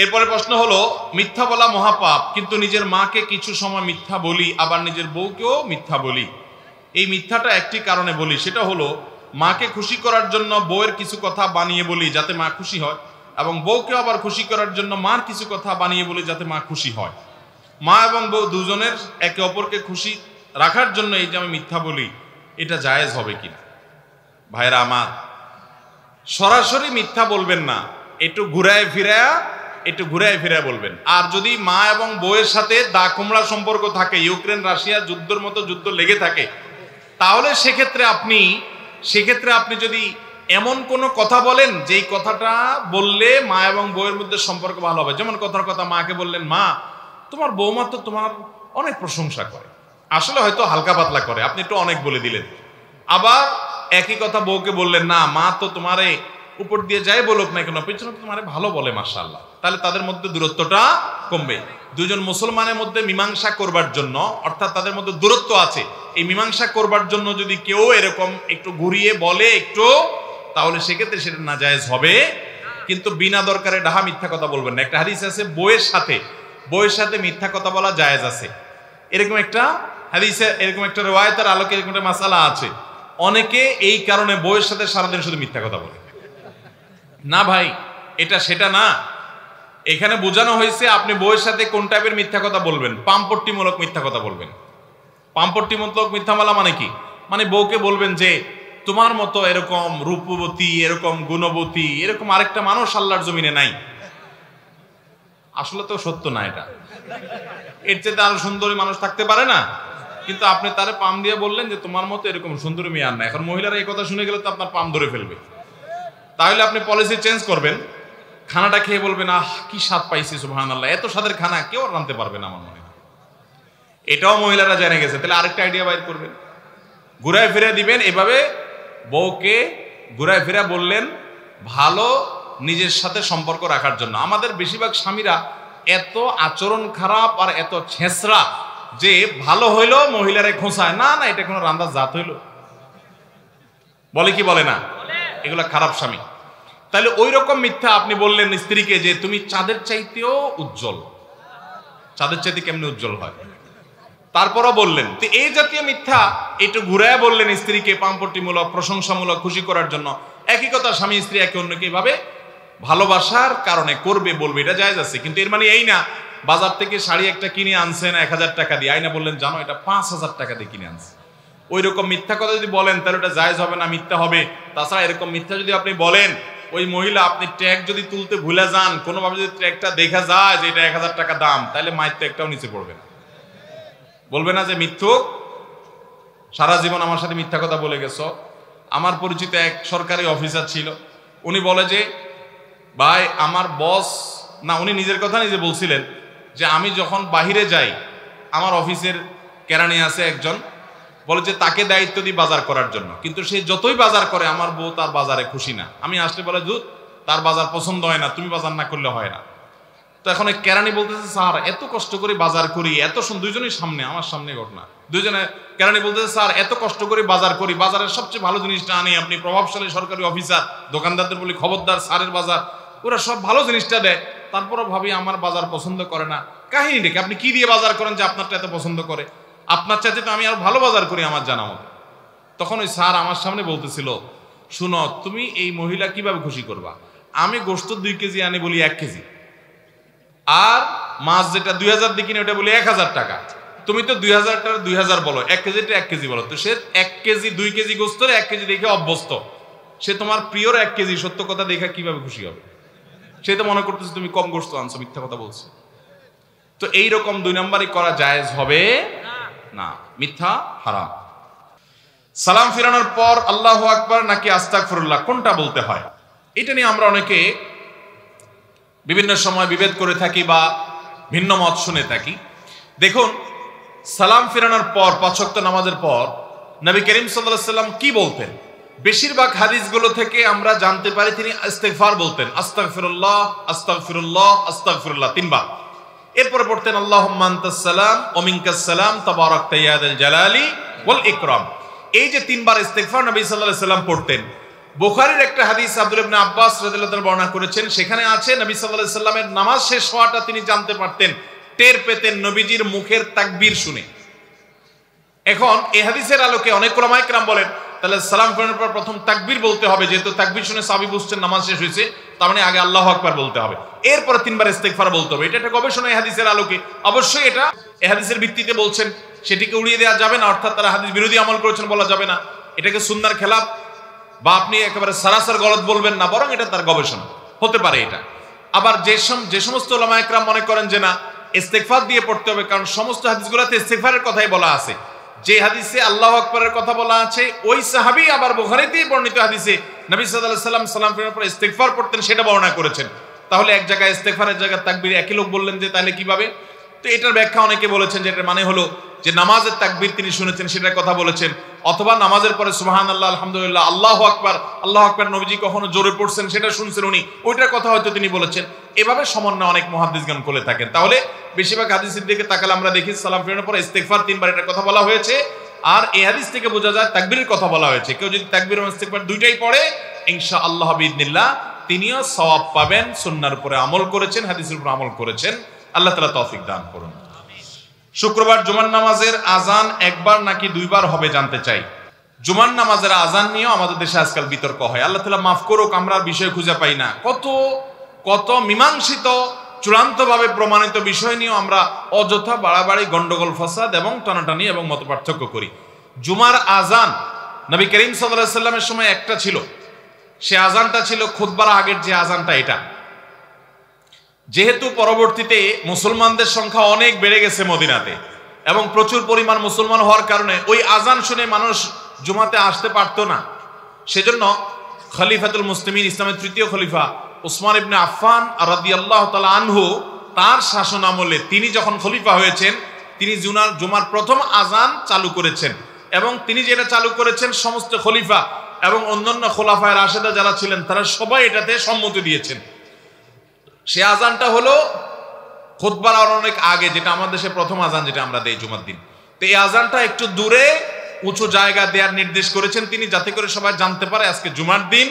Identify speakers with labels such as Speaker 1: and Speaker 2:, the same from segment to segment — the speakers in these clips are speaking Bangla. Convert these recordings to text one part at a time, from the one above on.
Speaker 1: এরপরে প্রশ্ন হলো, মিথ্যা বলা মহাপাপ, কিন্তু নিজের মাকে কিছু সময় মিথ্যা বলি, আবার নিজের বউকেও মিথ্যা বলি। এই মিথ্যাটা একটি কারণে বলি, সেটা হলো মাকে খুশি করার জন্য বউয়ের কিছু কথা বানিয়ে বলি যাতে মা খুশি হয়, এবং বউকে আবার খুশি করার জন্য মার কিছু কথা বানিয়ে বলি যাতে মা খুশি হয়। মা এবং বউ দুজনের একে অপরকে খুশি রাখার জন্য এই যে আমি মিথ্যা বলি, এটা জায়েজ হবে কিনা? ভাইরা আমার, সরাসরি মিথ্যা বলবেন না, একটু ঘুরায় ফিরায় বলবেন। আর যদি মা এবং বউয়ের সাথে দা কুমড়া সম্পর্ক থাকে, ইউক্রেন রাশিয়া যুদ্ধের মতো যুদ্ধ লেগে থাকে, তাহলে সেক্ষেত্রে আপনি যদি এমন কোনো কথা বলেন যেই কথাটা বললে মা এবং বউয়ের মধ্যে সম্পর্ক ভালো হবে, যেমন কথার কথা মাকে বললেন, মা তোমার বৌমা তো তোমার অনেক প্রশংসা করে, আসলে হয়তো হালকা পাতলা করে, আপনি একটু অনেক বলে দিলেন। আবার একই কথা বউকে বললেন, না মা তো তোমারে উপর দিয়ে যাই বলুক না কেন পেছনে তোমারে ভালো বলে মাশাআল্লাহ, তাহলে তাদের মধ্যে দূরত্বটা কমবে। দুজন মুসলমানের মধ্যে মীমাংসা করবার জন্য, অর্থাৎ তাদের মধ্যে দূরত্ব আছে, এই মীমাংসা করবার জন্য যদি কেউ এরকম একটু ঘুরিয়ে বলে একটু, তাহলে সেক্ষেত্রে সেটা নাজায়েজ হবে, কিন্তু বিনা দরকারে ডাহা মিথ্যা কথা বলবেন না। একটা হাদিস আছে, বউয়ের সাথে মিথ্যা কথা বলা জায়েজ আছে, এরকম একটা হাদিসে, এরকম একটা রিওয়ায়াতের আলোকে এরকম একটা মাসালা আছে। অনেকে এই কারণে বউয়ের সাথে সারাদিন শুধু মিথ্যা কথা বলে। না ভাই, এটা সেটা না। এখানে বোঝানো হয়েছে আপনি বউয়ের সাথে কোন টাইপের মিথ্যা কথা বলবেন, পামপট্টিমূলক মিথ্যা কথা বলবেন। পামপট্টিমূলক মিথ্যা বলা মানে কি? মানে বউকে বলবেন যে তোমার মতো এরকম রূপবতী, এরকম গুণবতী, এরকম আরেকটা মানুষ আল্লাহর জমিনে নাই। আসলে তো সত্য না এটা, এর চেয়ে আরো সুন্দরী মানুষ থাকতে পারে না, কিন্তু আপনি তারে পাম দিয়ে বললেন যে তোমার মতো এরকম সুন্দরী মেয়ে আর না। এখন মহিলারা এই কথা শুনে গেলে তো আপনার পাম ধরে ফেলবে। তাহলে আপনি পলিসি চেঞ্জ করবেন, খানাটা খেয়ে বলবেন, আহ কি স্বাদ পাইছি, সুবহানাল্লাহ, এত স্বাদের খানা কেউ আর রাঁধতে পারবে না আমার মনে হয়। এটাও মহিলারা জেনে গেছে, তাহলে আরেকটা আইডিয়া বাইর করবেন, ঘুরায় ফিরে দিবেন। এভাবে বউকে ঘুরায় ফিরে বললেন ভালো নিজের সাথে সম্পর্ক রাখার জন্য। আমাদের বেশিরভাগ স্বামীরা এত আচরণ খারাপ আর এত ছেঁচড়া যে ভালো হইলো মহিলারে খোঁচায়, না না এটা কোনো রান্দার জাত হইলো, বলে কি বলে না, এগুলা খারাপ স্বামী। তাহলে ওই রকম মিথ্যা আপনি বললেন স্ত্রীকে যে তুমি চাঁদের চাইতেও উজ্জ্বল। চাঁদের চাইতে কেমনে উজ্জ্বল হয়? তারপরও বললেন। তো এই জাতীয় মিথ্যা একটু ঘুরায় বললেন স্ত্রীকে, পাম্পট্টিমূলক, প্রশংসামূলক, খুশি করার জন্য। একই কথা স্বামী স্ত্রী একে অন্যকে এভাবে ভালোবাসার কারণে করবে, বলবে, এটা জায়েজ আছে। কিন্তু এর মানে এই না বাজার থেকে শাড়ি একটা কিনে আনছেন 1000 টাকা দিয়ে, আইনা বললেন জানো এটা 5000 টাকা দিয়ে কিনে আনছে। ওই রকম মিথ্যা কথা যদি বলেন তাহলে ওটা জায়েজ হবে না, মিথ্যা হবে। তাছাড়া এরকম মিথ্যা যদি আপনি বলেন, ওই মহিলা আপনি ট্যাগ যদি তুলতে ভুলে যান, কোনোভাবে যদি ট্যাগটা দেখা যায় যে এটা 1000 টাকা দাম, তাহলে মায়ের তো একটাও নিচে পড়বে না। বলবে না যে মিথ্যুক, সারা জীবন আমার সাথে মিথ্যা কথা বলে গেছো। আমার পরিচিত এক সরকারি অফিসার ছিল, উনি বলে যে ভাই আমার বস, না উনি নিজের কথা নিজে বলছিলেন যে আমি যখন বাহিরে যাই, আমার অফিসের কেরানি আছে একজন, বলে যে তাকে দায়িত্ব দিই বাজার করার জন্য, কিন্তু সে যতই বাজার করে আমার বউ তার বাজারে খুশি না। আমি আসলে বলে দুধ তার বাজার পছন্দ হয় না, তুমি বাজার না করলে হয় না। তো এখন কেরানি বলতেছে স্যার এত কষ্ট করে বাজার করি, এত দুইজনের সামনে, আমার সামনে ঘটনা, দুইজনে কেরানি বলতেছে স্যার এত কষ্ট করে বাজার করি, বাজারের সবচেয়ে ভালো জিনিসটা আনি, আপনি প্রভাবশালী সরকারি অফিসার, দোকানদারদের বলি খবরদার স্যারের বাজার, ওরা সব ভালো জিনিসটা দেয়, তারপরও ভাবি আমার বাজার পছন্দ করে না। কাহিনী দেখে আপনি কি দিয়ে বাজার করেন যে আপনারটা এত পছন্দ করে? আপনার চাইতে তো আমি আর ভালো বাজার করি আমার জানা মতো। তখন ওই স্যার আমার সামনে বলতেছিল, শুনো তুমি এই মহিলা কিভাবে খুশি করবা, আমি গোশত 2 কেজি আনি বলি 1 কেজি, আর মাছ যেটা 2000 দিয়ে কিনে ওটা বলি 1000 টাকা, তুমি তো 2000 টাকা 2000 বলো, 1 কেজিটা 1 কেজি বলো। তো সে 1 কেজি 2 কেজি গোশত 1 কেজি দেখে অভ্যস্ত, সে তোমার প্রিয়র 1 কেজি সত্য কথা দেখে কিভাবে খুশি হবে? সে তো মনে করতেছে তুমি কম গোশত আনছো, মিথ্যা কথা বলছো। তো এইরকম 2 নম্বরই করা জায়েজ হবে না, মিথ্যা হারাম। সালাম ফিরানোর পর আল্লাহু আকবার নাকি আস্তাগফিরুল্লাহ কোনটা বলতে হয়, এটা নিয়ে আমরা অনেকে বিভিন্ন সময় বিভেদ করে থাকি বা ভিন্ন মত শুনে থাকি। দেখুন, সালাম ফিরানোর পর 5 ওয়াক্ত নামাজের পর নবী করিম সাল্লাল্লাহু আলাইহি সাল্লাম কি বলতেন? বেশিরভাগ হাদিসগুলো থেকে আমরা জানতে পারি তিনি ইস্তিগফার বলতেন, আস্তাগফিরুল্লাহ আস্তাগফিরুল্লাহ আস্তাগফিরুল্লাহ 3 বার। এরপরে পড়তেন আল্লাহুম্মা আনতাস সালাম ওয়া মিনকাস সালাম তাবারাকতা ইয়া যাল জালালি ওয়াল ইকরাম। এই যে 3 বার ইস্তিগফার নবী সাল্লাল্লাহু আলাইহি সাল্লাম পড়তেন, বুখারীর একটা হাদিস আব্দুল্লাহ ইবনে আব্বাস রাদিয়াল্লাহু তাআলা বর্ণনা করেছেন, সেখানে আছে নবী সাল্লাল্লাহু আলাইহি সাল্লামের নামাজ শেষ হওয়াটা তিনি জানতে পারতেন, টের পেতেন নবীজির মুখের তাকবীর শুনে। এখন এই হাদিসের আলোকে অনেক উলামায়ে কেরাম বলেন তাহলে সালাম ফেরানোর পর প্রথম তাকবীর বলতে হবে, যেহেতু তাকবীর শুনে সাহাবী বুঝছেন নামাজ শেষ হয়েছে, তার মানে আগে আল্লাহু আকবার বলতে হবে, এরপর তিনবার ইস্তেগফার বলতে হবে। এটা একটা গবেষণা এই হাদিসের আলোকে, অবশ্যই এটা এই হাদিসের ভিত্তিতে বলছেন, সেটিকে উড়িয়ে দেওয়া যাবে না, অর্থাৎ তারা হাদিস বিরোধী আমল করেছেন বলা যাবে না, এটাকে সুন্নাহর খেলাফ বা আপনি একেবারে সারাসার গলত বলবেন না, বরং এটা তার গবেষণা হতে পারে এটা। আবার যে সমস্ত উলামায়ে কেরাম মনে করেন যে না ইস্তেগফার দিয়ে পড়তে হবে, কারণ সমস্ত হাদিসগুলোতে ইস্তেগফারের কথাই বলা আছে, যে হাদিসে আল্লাহু আকবারের কথা বলা আছে ওই সাহাবী আবার বুখারীতেই বর্ণিত হাদিসে নবী সাল্লাল্লাহু আলাইহি সাল্লাম সালাম ফেরানোর পর ইস্তেগফার পড়তেন সেটা বর্ণনা করেছেন। তাহলে এক জায়গায় ইস্তেগফারের জায়গায় তাকবীর একই লোক বললেন যে তাহলে কিভাবে? তো এটার ব্যাখ্যা অনেকে বলেছেন যে এটার মানে হলো যে নামাজের তাকবীর তিনি শুনেছেন সেটার কথা বলেছেন, অথবা নামাজের পরে সুবহানাল্লাহ আলহামদুলিল্লাহ আল্লাহু আকবার নবীজি কখনো জোরে পড়ছেন সেটা শুনছেন উনি, ওইটার কথা হয়তো তিনি বলেছেন। এভাবে সমন্বয় অনেক মুহাদ্দিসগণ করে থাকেন। তাহলে বেশিরভাগ হাদিসের দিকে তাকালে আমরা দেখি সালাম ফেরানোর পর ইস্তেগফার তিনবার এটার কথা বলা হয়েছে, আর এই হাদিস থেকে বোঝা যায় তাকবীরের কথা বলা হয়েছে। কেউ যদি তাকবীর এবং ইস্তেগফার দুইটাই পড়ে ইনশাআল্লাহ বিইذনিল্লাহ তিনিও সওয়াব পাবেন, সুন্নাহর উপরে আমল করেছেন, হাদিসের উপর আমল করেছেন। আল্লাহ তাআলা তৌফিক দান করুন। শুক্রবার জুমার নামাজের আজান একবার নাকি দুইবার হবে জানতে চাই। জুমার নামাজের আজান নিয়েও আমাদের দেশে আজকাল বিতর্ক হয়, আল্লাহ তাআলা মাফ করুক, আমরা বিষয় খুঁজে পাই না। কত মীমাংসিত চূড়ান্তভাবে প্রমাণিত বিষয় নিয়েও আমরা অযথা বাড়াবাড়ি, গন্ডগোল, ফাসাদ এবং টানাটানি এবং মতপার্থক্য করি। জুমার আজান নবী করিম সাল্লাল্লাহু আলাইহি সাল্লামের সময় একটা ছিল, সে আজানটা ছিল খুতবার আগের যে আজানটা, এটা যেহেতু পরবর্তীতে মুসলমানদের সংখ্যা অনেক বেড়ে গেছে মদিনাতে এবং প্রচুর পরিমাণ মুসলমান হওয়ার কারণে ওই আজান শুনে মানুষ জুমাতে আসতে পারতো না, সেজন্য খলিফাতুল মুসলিমিন ইসলামের তৃতীয় খলিফা উসমান ইবনে আফফান রাদিয়াল্লাহু তাআলা আনহু তার শাসন আমলে তিনি যখন খলিফা হয়েছেন তিনি জুমার প্রথম আজান চালু করেছেন, এবং তিনি যেটা চালু করেছেন সমস্ত খলিফা এবং অন্যান্য খোলাফায়ে রাশেদা যারা ছিলেন তারা সবাই এটাতে সম্মতি দিয়েছেন। সে আজানটা হলো খুতবার অনেক আগে, যেটা আমাদের দেশে প্রথম আজান যেটা আমরা দেই জুমার দিন। তো এই আজানটা একটু দূরে উঁচু জায়গা দেওয়ার নির্দেশ করেছেন তিনি, যাতে করে সবাই জানতে পারে আজকে জুমার দিন,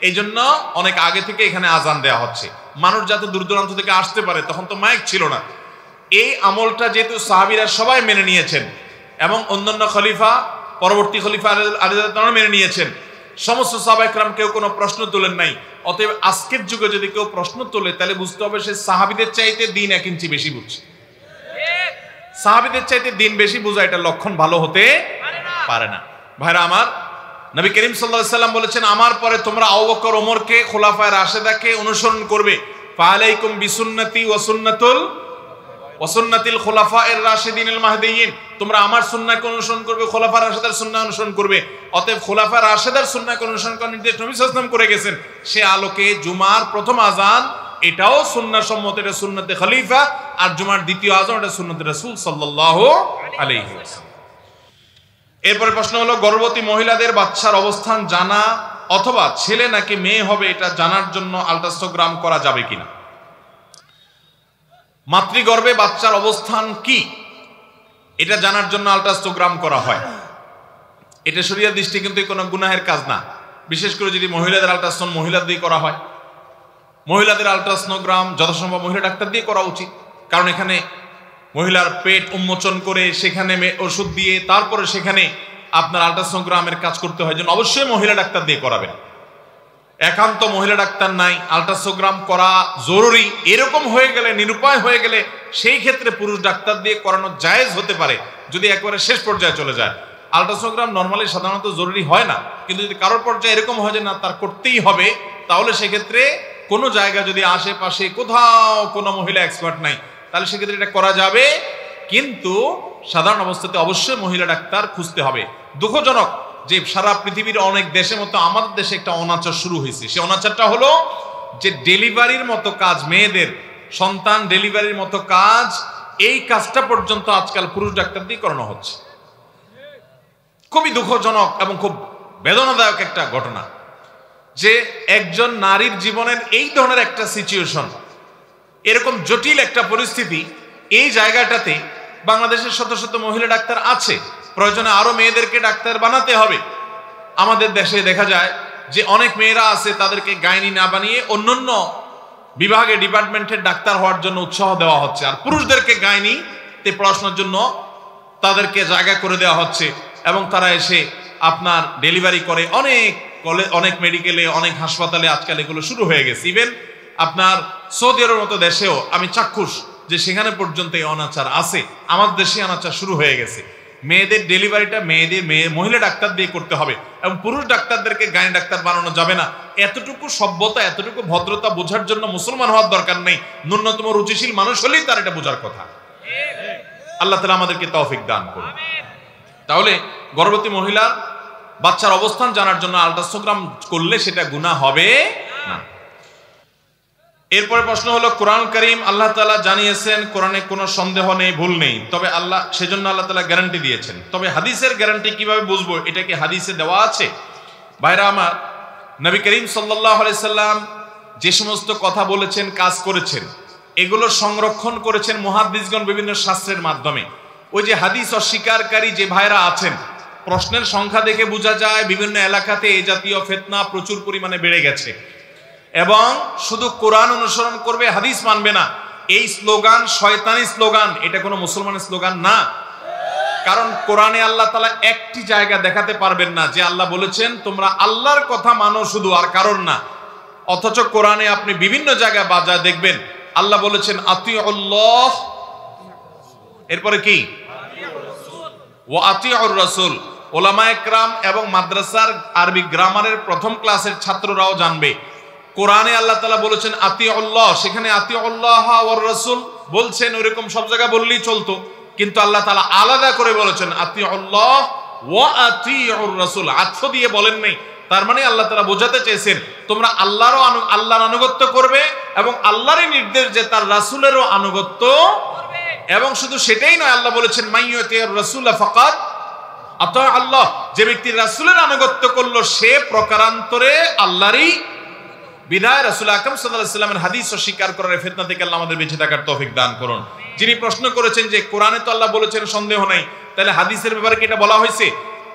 Speaker 1: এই জন্য অনেক আগে থেকে এখানে আজান দেওয়া হচ্ছে, মানুষ যাতে দূর দূরান্ত থেকে আসতে পারে। তখন তো মাইক ছিল না। এই আমলটা যেহেতু সাহাবীরা সবাই মেনে নিয়েছেন এবং অন্যান্য খলিফা, পরবর্তী খলিফা আলী মেনে নিয়েছেন, সমস্ত সাহাবায়ে কেরাম কেউ কোনো প্রশ্ন তোলেন নাই। অতএব আজকের যুগে যদি কেউ প্রশ্ন তোলে তাহলে বুঝতে হবে সে সাহাবীদের চাইতে দিন 1 ইঞ্চি বেশি বুঝছে। সাহাবীদের চাইতে দিন বেশি বোঝা এটা লক্ষণ ভালো হতে পারে না। ভাইরা আমার, নবী করিম সাল্লাল্লাহু আলাইহি সাল্লাম বলেছেন আমার পরে তোমরা আবু বকর ওমরকে খোলাফায়ে রাশেদাকে অনুসরণ করবে। ফালাইকুম বিসুন্নতি ওয়া সুন্নাতিল খোলাফায়ের রাশিদিনিল মাহদিয়িন, তোমরা আমার সুন্নাহকে অনুসরণ করবে, খোলাফায়ে রাশেদার সুন্নাহ অনুসরণ করবে। অতএব খোলাফায়ে রাশেদার সুন্নাহকে অনুসরণ করার নির্দেশ নবী সাল্লাল্লাহু আলাইহি ওয়াসাল্লাম করে গেছেন। সে আলোকে জুমার প্রথম আজান এটাও সুন্নাহ সম্মত, এটা সুন্নতে খলিফা, আর জুমার দ্বিতীয় আজান এটা সুন্নতে রাসূল সাল্লাল্লাহু আলাইহি ওয়াসাল্লাম। এরপরে প্রশ্ন হলো গর্ভবতী মহিলাদের বাচ্চার অবস্থান জানা অথবা ছেলে নাকি মেয়ে হবে এটা জানার জন্য আল্ট্রাসোনোগ্রাম করা যাবে কিনা। মাতৃগর্ভে বাচ্চার অবস্থান কি এটা জানার জন্য আল্ট্রাসোনোগ্রাম করা হয়। এটা শরীয়তের দৃষ্টি কিন্তু কোনো গুনাহের কাজ না, বিশেষ করে যদি মহিলাদের আল্ট্রাসাউন্ড মহিলাদের দিয়ে করা হয়। মহিলাদের আল্ট্রাসোনোগ্রাম যথাসম্ভব মহিলা ডাক্তার দিয়ে করা উচিত, কারণ এখানে মহিলার পেট উন্মোচন করে সেখানে ওষুধ দিয়ে তারপরে সেখানে আপনার আল্ট্রাসোনোগ্রামের কাজ করতে হয়, যেন অবশ্যই মহিলা ডাক্তার দিয়ে করাবেন। একান্ত মহিলা ডাক্তার নাই, আল্ট্রাসোনোগ্রাম করা জরুরি এরকম হয়ে গেলে, নিরুপায় হয়ে গেলে সেই ক্ষেত্রে পুরুষ ডাক্তার দিয়ে করানো জায়েজ হতে পারে, যদি একবারে শেষ পর্যায়ে চলে যায়। আল্ট্রাসোনোগ্রাম নর্মালি সাধারণত জরুরি হয় না, কিন্তু যদি কারোর পর্যায়ে এরকম হয় যে না তার করতেই হবে, তাহলে সেক্ষেত্রে কোনো জায়গা যদি আশেপাশে কোথাও কোনো মহিলা এক্সপার্ট নাই তাহলে সেক্ষেত্রে এটা করা যাবে, কিন্তু সাধারণ অবস্থাতে অবশ্যই মহিলা ডাক্তার খুঁজতে হবে। দুঃখজনক যে সারা পৃথিবীর অনেক দেশের মতো আমাদের দেশে একটা অনাচার শুরু হয়েছে। সেই অনাচারটা হলো যে ডেলিভারির মতো কাজ, মেয়েদের সন্তান ডেলিভারির মতো কাজ, এই কাজটা পর্যন্ত আজকাল পুরুষ ডাক্তার দিয়ে করানো হচ্ছে। খুবই দুঃখজনক এবং খুব বেদনাদায়ক একটা ঘটনা যে একজন নারীর জীবনের এই ধরনের একটা সিচুয়েশন, এরকম জটিল একটা পরিস্থিতি, এই জায়গাটাতে বাংলাদেশের শত শত মহিলা ডাক্তার আছে, প্রয়োজনে আরো মেয়েদেরকে ডাক্তার বানাতে হবে। আমাদের দেশে দেখা যায় যে অনেক মেয়েরা আছে তাদেরকে গাইনি না বানিয়ে অন্যান্য বিভাগে ডিপার্টমেন্টের ডাক্তার হওয়ার জন্য উৎসাহ দেওয়া হচ্ছে, আর পুরুষদেরকে গাইনিতে পড়াশোনার জন্য তাদেরকে জায়গা করে দেওয়া হচ্ছে এবং তারা এসে আপনার ডেলিভারি করে। অনেক মেডিকেলে, অনেক হাসপাতালে আজকাল এগুলো শুরু হয়ে গেছে। ইভেন আপনার সৌদি আরবের মতো দেশেও আমি চাক্ষুষ যে সেখানে পর্যন্ত এই অনাচার আছে। আমার দেশে অনাচার শুরু হয়ে গেছে। মেয়েদের ডেলিভারিটা মহিলা ডাক্তার দিয়ে করতে হবে এবং পুরুষ ডাক্তারদেরকে গাইনি ডাক্তার বানানো যাবে না। এতটুকু সভ্যতা, এতটুকু ভদ্রতা বোঝার জন্য মুসলমান হওয়ার দরকার নেই, ন্যূনতম রুচিশীল মানুষ হলেই তার এটা বোঝার কথা। আল্লাহ তাআলা আমাদেরকে তৌফিক দান করুন। তাহলে গর্ভবতী মহিলার বাচ্চার অবস্থান জানার জন্য আল্ট্রাসোনোগ্রাম করলে সেটা গুনাহ হবে না। এরপরে প্রশ্ন হলো, কোরআন কারীম আল্লাহ তাআলা জানিয়েছেন কোরআনে কোনো সন্দেহ নেই, ভুল নেই, তবে সেজন্য আল্লাহ তাআলা গ্যারান্টি দিয়েছেন। তবে হাদিসের গ্যারান্টি কিভাবে বুঝবো? এটা কি হাদিসে দেওয়া আছে? ভাইরা আমার, নবী করিম সাল্লাল্লাহু আলাইহি সাল্লাম যে সমস্ত কথা বলেছেন, কাজ করেছেন, এগুলো সংরক্ষণ করেছেন মুহাদ্দিসগণ বিভিন্ন শাস্ত্রের মাধ্যমে। ওই যে হাদিস অস্বীকারী যে ভাইরা আছেন, প্রশ্নের সংখ্যা দেখে বোঝা যায় বিভিন্ন এলাকাতে এই জাতীয় ফিতনা প্রচুর পরিমাণে বেড়ে গেছে এবং শুধু কোরআন অনুসরণ করবে, হাদিস মানবে না। এই স্লোগান শয়তানি স্লোগান, এটা কোনো মুসলমানের স্লোগান না। কারণ কোরআনে আল্লাহ তাআলা একটি জায়গা দেখাতে পারবেন না যে আল্লাহ বলেছেন তোমরা আল্লাহর কথা মানো শুধু, আর কারণ না। অথচ কোরআনে আপনি বিভিন্ন জায়গায় বাজায় দেখবেন আল্লাহ বলেছেন আতিউল্লাহ, এরপরে কি ওয়া আতিউর রাসূল। ওলামায়ে কেরাম এবং মাদ্রাসার আরবি গ্রামারের প্রথম ক্লাসের ছাত্ররাও জানবে, কোরআনে আল্লাহ তাআলা বলেছেন আতিউল্লাহ, সেখানে আতিউল্লাহ ওয়ার রাসূল বলছেন, ওইরকম সব জায়গায় বললেই চলতো, কিন্তু আল্লাহ তাআলা আলাদা করে বলেছেন আতিউল্লাহ ওয়া আতিউর রাসূল, আত্ম দিয়ে বলেন নাই। তার মানে আল্লাহ তাআলা বোঝাতে চেয়েছেন তোমরা আল্লাহর আনুগত্য করবে এবং আল্লাহরই নির্দেশ যে তার রাসূলেরও আনুগত্য করবে। এবং শুধু সেটাই নয়, আল্লাহ বলেছেন মাইয়ুতির রাসূল ফাকাদ আতা আল্লাহ, যে ব্যক্তি রাসূলের আনুগত্য করলো সে প্রকারান্তরে আল্লাহরই। বিদায় রাসূল আকরাম সাল্লাল্লাহু আলাইহি ওয়াসাল্লামের হাদিস অস্বীকার করার ফিতনা থেকে আল্লাহ আমাদের বেঁচে থাকার তৌফিক দান করুন। যিনি প্রশ্ন করেছেন যে কোরআনে তো আল্লাহ বলেছেন সন্দেহ নাই, তাহলে হাদিসের ব্যাপারে কি এটা বলা হয়েছে?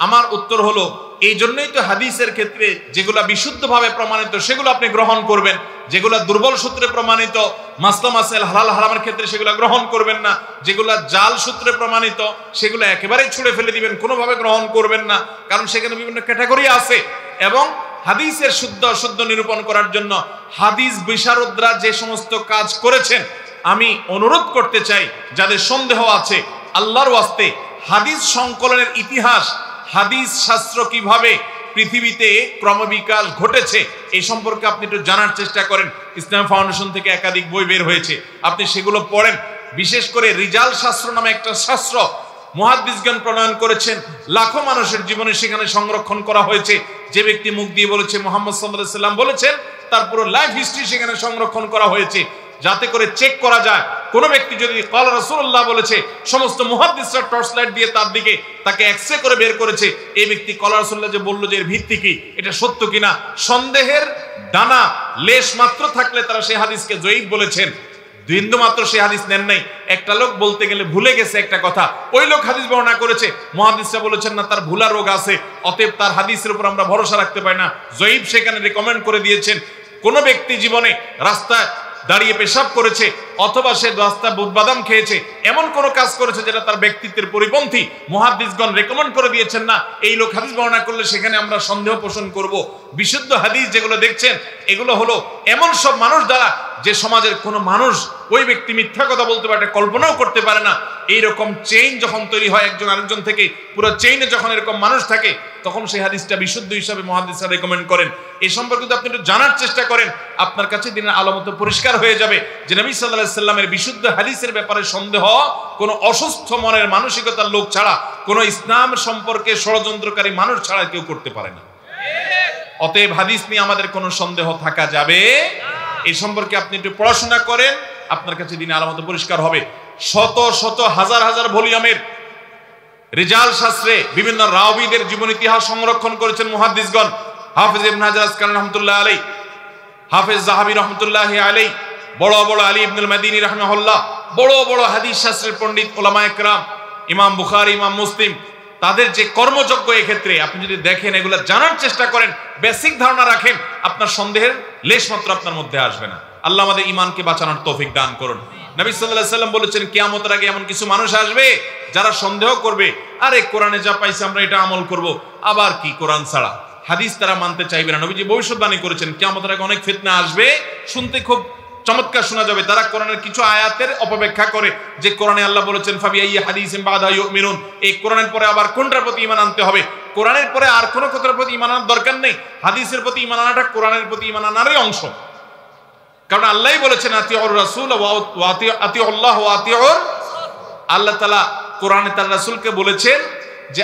Speaker 1: আমার উত্তর হলো এই জন্যই তো হাদিসের ক্ষেত্রে যেগুলা বিশুদ্ধভাবে প্রমাণিত সেগুলো আপনি গ্রহণ করবেন, যেগুলা দুর্বল সূত্রে প্রমাণিত মাসলা মাসাইল হালাল হারামের ক্ষেত্রে সেগুলো গ্রহণ করবেন না, যেগুলা জাল সূত্রে প্রমাণিত সেগুলো একেবারেই ছুঁড়ে ফেলে দিবেন, কোনোভাবে গ্রহণ করবেন না। কারণ সেখানে বিভিন্ন ক্যাটাগরি আছে এবং হাদিসের শুদ্ধ অশুদ্ধ নিরূপণ করার জন্য হাদিস বিশারদরা যে সমস্ত কাজ করেছেন, আমি অনুরোধ করতে চাই যাদের সন্দেহ আছে, আল্লাহর ওয়াস্তে হাদিস সংকলনের ইতিহাস, হাদিস শাস্ত্র কিভাবে পৃথিবীতে ক্রমবিকাশ ঘটেছে এই সম্পর্কে আপনি একটু জানার চেষ্টা করেন। ইসলাম ফাউন্ডেশন থেকে একাধিক বই বের হয়েছে, আপনি সেগুলো পড়েন। বিশেষ করে রিজাল শাস্ত্র নামে একটা শাস্ত্র মুহাদ্দিসগণ প্রণয়ন করেছেন, লাখো মানুষের জীবনে সেখানে সংরক্ষণ করা হয়েছে। যে ব্যক্তি মুখ দিয়ে বলেছে মুহাম্মদ সাল্লাল্লাহু আলাইহি ওয়াসাল্লাম বলেছেন, তার পুরো লাইফ হিস্ট্রি সেখানে সংরক্ষণ করা হয়েছে, যাতে করে চেক করা যায় কোন ব্যক্তি যদি ক্বালা রাসূলুল্লাহ বলেছে, সমস্ত মুহাদ্দিসরা টর্চ লাইট দিয়ে তার দিকে তাকে এক্সরে করে বের করেছে এই ব্যক্তি ক্বালা রাসূলুল্লাহ যে বলল যে এর ভিত্তি কি, এটা সত্য কিনা, সন্দেহের দানা লেশ মাত্র থাকলে তারা সেই হাদিসকে যঈফ বলেছেন। বিন্দু মাত্র সেই হাদিস নেন নাই। একটা লোক বলতে গেলে ভুলে গেছে একটা কথা, ওই লোক হাদিস বর্ণনা করেছে, মুহাদ্দিসরা বলেছেন না তার ভুলা রোগ আছে, অতএব তার হাদিসের উপর আমরা ভরসা রাখতে পারি না, যঈফ সেখানে রেকমেন্ড করে দিয়েছেন। কোন ব্যক্তি জীবনে রাস্তায় দাঁড়িয়ে পেশাব করেছে অথবা সে রাস্তা বুট বাদাম খেয়েছে, এমন কোন কাজ করেছে যেটা তার ব্যক্তিত্বের পরিপন্থী, মুহাদ্দিসগণ রেকমেন্ড করে দিয়েছেন না এই লোক হাদিস বর্ণনা করলে সেখানে আমরা সন্দেহ পোষণ করব। বিশুদ্ধ হাদিস যেগুলো দেখছেন এগুলো হলো এমন সব মানুষ দ্বারা যে সমাজের কোনো মানুষ ওই ব্যক্তি মিথ্যা কথা বলতে পারে, কল্পনাও করতে পারে না। এইরকম চেইন যখন তৈরি হয় একজন আরেকজন থেকে, পুরো চেইনে যখন এরকম মানুষ থাকে, তখন সেই হাদিসটা বিশুদ্ধ হিসাবে মুহাদ্দিসরা রেকমেন্ড করেন। এই সম্পর্কে যদি আপনি একটু জানার চেষ্টা করেন, আপনার কাছে দিনের আলো মতো পরিষ্কার হয়ে যাবে যে নবী সাল্লাল্লাহু আলাইহি ওয়াসাল্লামের বিশুদ্ধ হাদিসের ব্যাপারে সন্দেহ কোনো অসুস্থ মনের মানসিকতার লোক ছাড়া, কোনো ইসলাম সম্পর্কে ষড়যন্ত্রকারী মানুষ ছাড়া কেউ করতে পারে না। অতএব হাদিস নিয়ে আমাদের কোনো সন্দেহ থাকা যাবে এই সম্পর্কে আপনি একটু পড়াশোনা করেন, আপনার কাছে দিনে আলো মতো পরিষ্কার হবে। শত শত হাজার হাজার ভলিউমের রিজাল শাস্ত্রে বিভিন্ন রাওয়ীদের জীবন ইতিহাস সংরক্ষণ করেছেন মুহাদ্দিসগণ। হাফেজ ইবনে হাজার আসকালানি রাহমাতুল্লাহ আলাইহি, হাফেজ যাহাবী রাহমাতুল্লাহ আলাইহি, বড় বড় আলী ইবনুল মাদিনী রাহিমাহুল্লাহ, বড় বড় হাদিস শাস্ত্রের পণ্ডিত ওলামায়ে কেরাম, ইমাম বুখারী, ইমাম মুসলিম, তাদের যে কর্মযোগ্য এক্ষেত্রে আপনি যদি দেখেন, এগুলো জানার চেষ্টা করেন, বেসিক ধারণা রাখেন, আপনার সন্দেহের লেশ মাত্র আপনার মধ্যে আসবে না। আল্লাহ আমাদের ঈমানকে বাঁচানোর তৌফিক দান করুন। নবী সাল্লাল্লাহু আলাইহি ওয়াসাল্লাম বলেছেন, কিয়ামতের আগে এমন কিছু মানুষ আসবে যারা সন্দেহ করবে, আরে কোরআনে যা পাইছি আমরা এটা আমল করব, আবার কি কোরআন ছাড়া হাদিস তারা মানতে চাইবে না। নবীজি ভবিষ্যৎবাণী করেছেন, কিয়ামতের আগে অনেক ফিতনা আসবে, শুনতে খুব চমৎকার শোনা যাবে। তারা কোরআনের কিছু আয়াতের অপব্যাখ্যা করে, যে কোরআনে আল্লাহ বলেছেন ফাবিআইয়ি হাদিসিন বাদা ইউমিনুন, এই কোরআনের পরে আবার কোনটার প্রতি ঈমান আনতে হবে? কোরআনের পরে আর কোন কথার প্রতি ঈমান আনার দরকার নেই। হাদিসের প্রতি ঈমান আনাটা কোরআনের প্রতি ঈমান আনারই অংশ। কারণ আল্লাহই বলেছেন আতিউর রাসূল ওয়া আতিউল্লাহ ওয়া আতিউর, আল্লাহ তাআলা কোরআনে তার রাসূলকে বলেছেন যে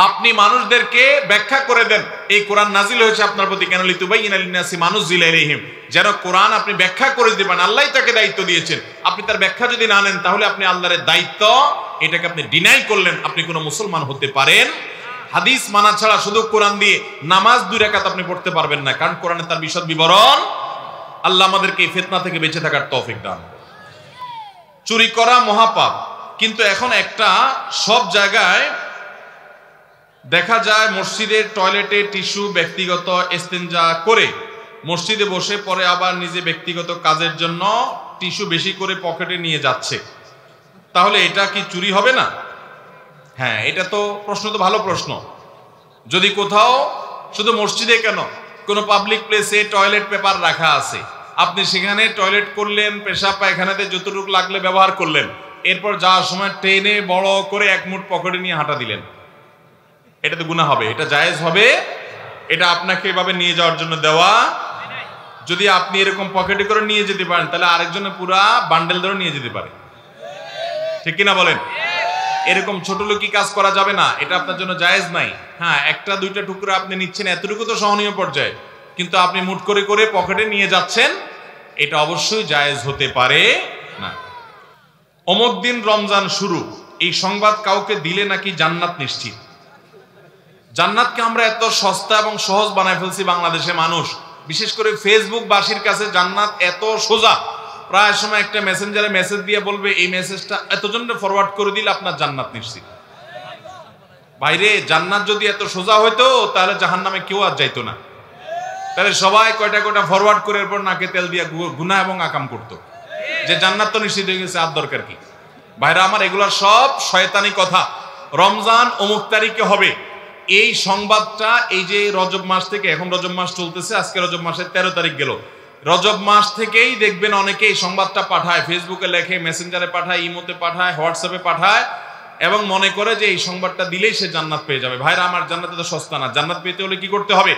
Speaker 1: আপনি মানুষদেরকে ব্যাখ্যা করে দেন, এই কোরআন নাজিল হয়েছে আপনার প্রতি কেন, লিতুবাইয়িনা লিন-নাসি মা নুযিলা ইলাইহিম, যেন কোরআন আপনি ব্যাখ্যা করে দিবেন। আল্লাহই তাকে দায়িত্ব দিয়েছেন, আপনি তার ব্যাখ্যা যদি না নেন তাহলে আপনি আল্লাহর দায়িত্ব এটাকে আপনি ডিনাই করলেন, আপনি কোনো মুসলমান হতে পারেন। হাদিস মানা ছাড়া শুধু কোরআন দিয়ে নামাজ 2 রাকাত আপনি পড়তে পারবেন না, কারণ কোরআনে তার বিশদ বিবরণ। আল্লাহ আমাদেরকে এই ফিতনা থেকে বেঁচে থাকার তৌফিক দান। চুরি করা মহাপাপ, কিন্তু এখন একটা সব জায়গায় দেখা যায় মসজিদের টয়লেটে টিস্যু ব্যক্তিগত ইস্তেঞ্জা করে মসজিদে বসে পরে আবার নিজে ব্যক্তিগত কাজের জন্য টিস্যু বেশি করে পকেটে নিয়ে যাচ্ছে, তাহলে এটা কি চুরি হবে না? হ্যাঁ, এটা তো প্রশ্ন তো ভালো প্রশ্ন। যদি কোথাও, শুধু মসজিদে কেন, কোনো পাবলিক প্লেসে টয়লেট পেপার রাখা আছে, আপনি সেখানে টয়লেট করলেন, পেশাব পায়খানাতে যতটুকু লাগলে ব্যবহার করলেন, এরপর যাওয়ার সময় ট্রেনে বড় করে এক মুঠ পকেটে নিয়ে হাঁটা দিলেন, এটা তো গুনাহ হবে? এটা জায়েজ হবে? এটা আপনাকে এভাবে নিয়ে যাওয়ার জন্য দেওয়া। যদি আপনি এরকম পকেটে করে নিয়ে যেতে পারেন, তাহলে আরেকজনের পুরা বান্ডেল ধরে নিয়ে যেতে পারে, ঠিক কিনা বলেন? এরকম ছোট লোকি কাজ করা যাবে না, এটা আপনার জন্য জায়েজ নাই। হ্যাঁ, 1-2টা টুকরো আপনি নিচ্ছেন, এতটুকু তো সহনীয় পর্যায়ে, কিন্তু আপনি মুঠ করে করে পকেটে নিয়ে যাচ্ছেন, এটা অবশ্যই জায়েজ হতে পারে না। অমুক দিন রমজান শুরু, এই সংবাদ কাউকে দিলে নাকি জান্নাত নিশ্চিত। জান্নাতকে আমরা এত সস্তা এবং সহজ বানায় ফেলছি বাংলাদেশে মানুষ, বিশেষ করে ফেসবুক বাসীর কাছে জান্নাত এত সোজা। প্রায় সময় একটা মেসেঞ্জারে মেসেজ দিয়ে বলবে, এই মেসেজটা এতজনকে ফরওয়ার্ড করে দিলে আপনার জান্নাত নিশ্চিত। বাইরে জান্নাত যদি এত সোজা হইতো তাহলে জাহান্নামে কেউ আর যাইতো না, তাহলে সবাই কয়টা ফরওয়ার্ড করে এরপর নাকে তেল দিয়ে গুনাহ এবং আকাম করতো, যে জান্নাত তো নিশ্চিত হয়ে গেছে, আর দরকার কি? ভাইরা আমার, এগুলা সব শয়তানি কথা। রমজান অমুক তারিখে হবে, এই সংবাদটা এই যে রজব মাস থেকে, এখন রজব মাস চলতেছে, আজকে রজব মাসের 13 তারিখ গেল, রজব মাস থেকেই দেখবেন অনেকে এই সংবাদটা পাঠায়, ফেসবুকে লেখে, মেসেঞ্জারে পাঠায়, ইমোতে পাঠায়, হোয়াটসঅ্যাপে পাঠায়, এবং মনে করে যে এই সংবাদটা দিলেই সে জান্নাত পেয়ে যাবে। ভাইরা আমার, জান্নাত তো সস্তা না। জান্নাত পেতে হলে কি করতে হবে?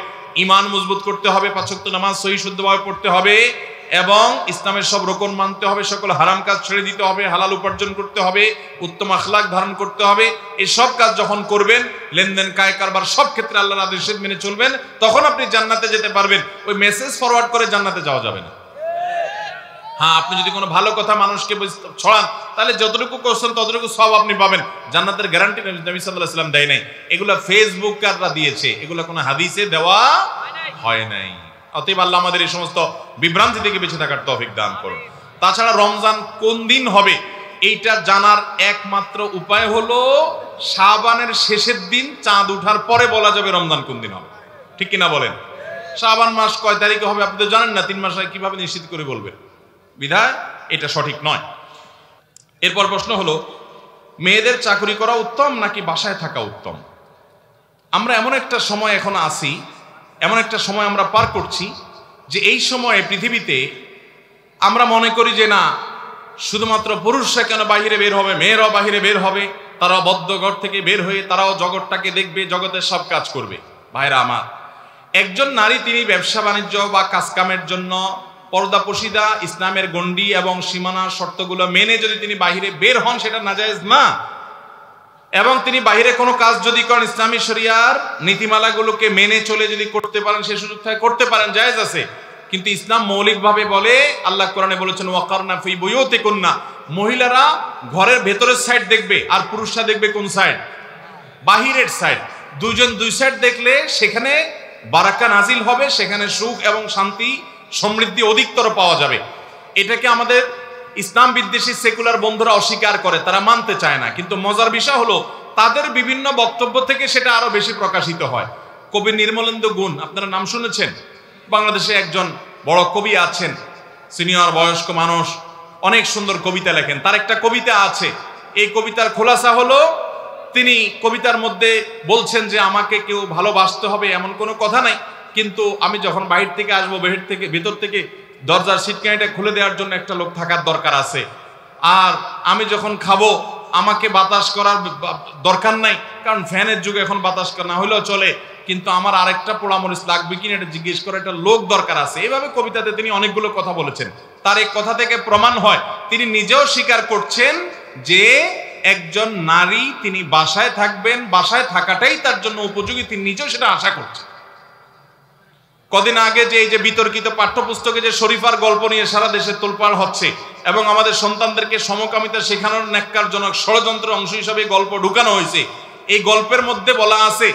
Speaker 1: ঈমান মজবুত করতে হবে, 5 ওয়াক্ত নামাজ সহি শুদ্ধভাবে পড়তে হবে, এবং ইসলামের সব রকম মানতে হবে, সকল হারাম কাজ ছেড়ে দিতে হবে, হালাল উপার্জন করতে হবে, উত্তম আখলাক ধারণ করতে হবে। এই সব কাজ যখন করবেন, লেনদেন কায় কারবার সব ক্ষেত্রে আল্লাহর আদেশ মেনে চলবেন, তখন আপনি জান্নাতে যেতে পারবেন। ওই মেসেজ ফরওয়ার্ড করে জান্নাতে যাওয়া যাবে না। হ্যাঁ, আপনি যদি কোনো ভালো কথা মানুষকে ছড়ান, তাহলে যতটুকু করছেন ততটুকু সব আপনি পাবেন। জান্নাতের গ্যারান্টি নবী সাল্লাল্লাহু আলাইহি ওয়াসাল্লাম দেয় নাই, এগুলা ফেসবুকাররা দিয়েছে, এগুলা কোনো হাদিসে দেওয়া হয় নাই। অতএব আল্লাহ আমাদের এই সমস্ত বিভ্রান্তি থেকে বেঁচে থাকার তৌফিক দান করুন। তাছাড়া রমজান কোন দিন হবে এইটা জানার একমাত্র উপায় হলো শাবানের শেষের দিন চাঁদ ওঠার পরে বলা যাবে রমজান কোন দিন হবে, ঠিক কিনা বলেন? শাবান মাস কয় তারিখে হবে আপনি তো জানেন না, 3 মাস আগে কিভাবে নিশ্চিত করে বলবেন? বিধায় এটা সঠিক নয়। এরপর প্রশ্ন হলো, মেয়েদের চাকরি করা উত্তম নাকি বাসায় থাকা উত্তম? আমরা এমন একটা সময় এখন আছি, এমন একটা সময় আমরা পার করছি, যে এই সময়ে পৃথিবীতে আমরা মনে করি যে না, শুধুমাত্র পুরুষরা কেন বাহিরে বের হবে, মেয়েরাও বাহিরে বের হবে, তারাও বদ্ধ ঘর থেকে বের হয়ে তারাও জগৎটাকে দেখবে, জগতের সব কাজ করবে। ভাইরা আমার, একজন নারী তিনি ব্যবসা বাণিজ্য বা কাজকামের জন্য পর্দাপোশিদা, ইসলামের গণ্ডি এবং সীমানা শর্তগুলো মেনে যদি তিনি বাহিরে বের হন, সেটা নাজায়েজ না। এবং তিনি বাহিরে কোনো কাজ যদি করেন, ইসলামী শরিয়ার নীতিমালাগুলোকে মেনে চলে যদি করতে পারেন, সে সুযোগ থাকে করতে পারেন, জায়েজ আছে। কিন্তু ইসলাম মৌলিকভাবে বলে, আল্লাহ কোরআনে বলেছেন ওয়াকারনা ফি বুয়ুতিকুন্না, মহিলারা ঘরের ভেতরের সাইড দেখবে আর পুরুষরা দেখবে কোন সাইড? বাহিরের সাইড। দুইজন দুই সাইড দেখলে সেখানে বারাকা নাজিল হবে, সেখানে সুখ এবং শান্তি সমৃদ্ধি অধিকতর পাওয়া যাবে। এটাকে আমাদের ইসলাম বিদ্বেষী সেকুলার বন্ধুরা অস্বীকার করে, তারা মানতে চায় না। কিন্তু মজার বিষয় হলো, তাদের বিভিন্ন বক্তব্য থেকে সেটা আরো বেশি প্রকাশিত হয়। কবি নির্মলেন্দু গুণ, আপনারা নাম শুনেছেন? বাংলাদেশে একজন বড় কবি আছেন, সিনিয়র বয়স্ক মানুষ, অনেক সুন্দর কবিতা লেখেন। তার একটা কবিতা আছে, এই কবিতার খোলাসা হলো তিনি কবিতার মধ্যে বলছেন যে আমাকে কেউ ভালোবাসতে হবে এমন কোনো কথা নাই, কিন্তু আমি যখন বাইরে থেকে আসবো, ভিতর থেকে দরজার সিটকানিটা খুলে দেওয়ার জন্য একটা লোক থাকার দরকার আছে। আর আমি যখন খাবো আমাকে বাতাস করার দরকার নাই, কারণ ফ্যানের যুগে এখন বাতাস না হলেও চলে, কিন্তু আমার আরেকটা পোড়ামরিচ লাগবে কিনা এটা জিজ্ঞেস করে একটা লোক দরকার আছে। এইভাবে কবিতাতে তিনি অনেকগুলো কথা বলেছেন। তার এই কথা থেকে প্রমাণ হয় তিনি নিজেও স্বীকার করছেন যে একজন নারী তিনি বাসায় থাকবেন, বাসায় থাকাটাই তার জন্য উপযোগী, তিনি নিজেও সেটা আশা করছেন। কদিন আগে যে এই যে বিতর্কিত পাঠ্যপুস্তকে যে শরীফার গল্প নিয়ে সারা দেশে তোলপাড় হচ্ছে এবং আমাদের সন্তানদেরকে সমকামিতা শেখানোর ন্যাক্কারজনক ষড়যন্ত্রের অংশ হিসাবে গল্প ঢুকানো হয়েছে। এই গল্পের মধ্যে বলা আছে